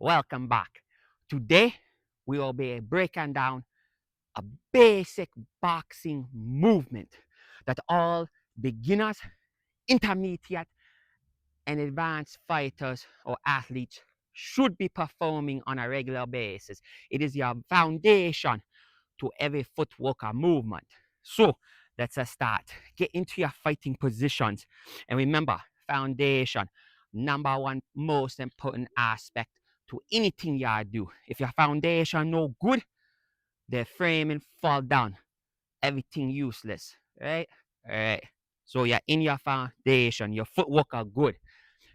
Welcome back. Today, we will be breaking down a basic boxing movement that all beginners, intermediate, and advanced fighters or athletes should be performing on a regular basis. It is your foundation to every footwork or movement. So, let's start. Get into your fighting positions. And remember, foundation, number one most important aspect to anything you do. If your foundation no good, the framing fall down. Everything useless. Right? Alright. So you're in your foundation. Your footwork are good.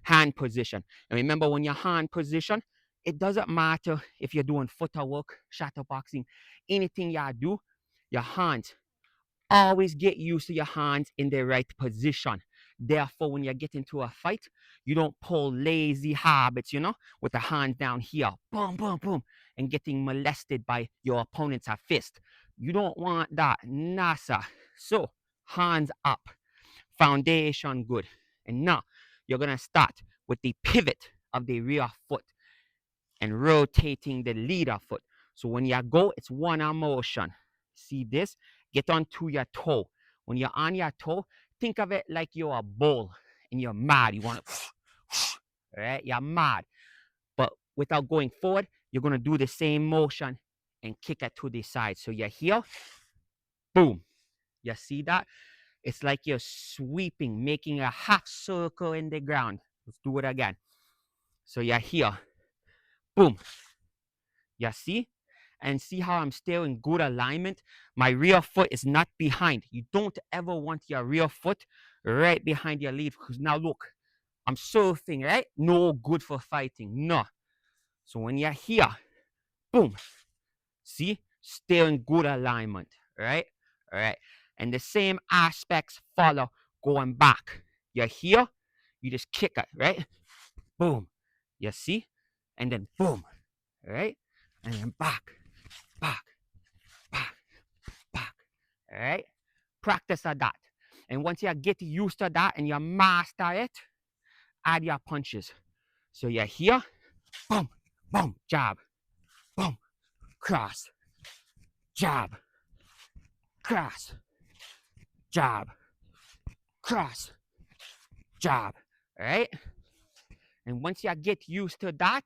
Hand position. And remember when your hand position, it doesn't matter if you're doing footwork, shadow boxing, anything you do, your hands. Always get used to your hands in the right position. Therefore, when you get into a fight, you don't pull lazy habits, with the hands down here, boom, boom, boom, and getting molested by your opponent's fist. You don't want that. Nasa. So, hands up, foundation good. And now, you're going to start with the pivot of the rear foot and rotating the leader foot. So when you go, it's one motion. See this? Get onto your toe. When you're on your toe, think of it like you're a bull and you're mad. You want to, right? You're mad. But without going forward, you're going to do the same motion and kick it to the side. So you're here, boom. You see that? It's like you're sweeping, making a half circle in the ground. Let's do it again. So you're here, boom. You see? And see how I'm still in good alignment? My rear foot is not behind. You don't ever want your rear foot right behind your lead because now look, I'm surfing, right? No good for fighting. No. So when you're here, boom. See? Still in good alignment, right? All right. And the same aspects follow going back. You're here, you just kick it, right? Boom. You see? And then boom, right? And then back, back, back, back. All right? Practice at that. And once you get used to that and you master it, add your punches. So you're here, boom, boom, jab, boom, cross, jab, cross, jab, cross, jab. All right? And once you get used to that,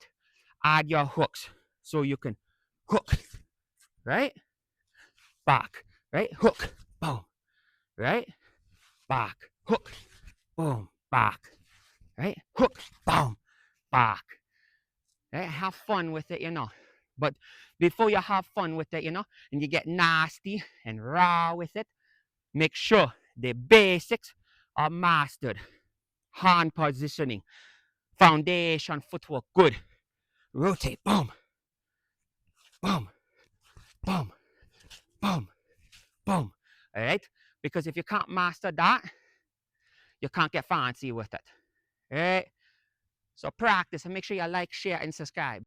add your hooks. So you can hook, right? Back, right? Hook, boom, right? Back, hook, boom, back, right? Hook, boom, back. Right? Have fun with it. But before you have fun with it, and you get nasty and raw with it, make sure the basics are mastered. Hand positioning, foundation, footwork, good. Rotate, boom, boom, boom, boom, boom. All right? Because if you can't master that, you can't get fancy with it. All right? So practice and make sure you like, share, and subscribe.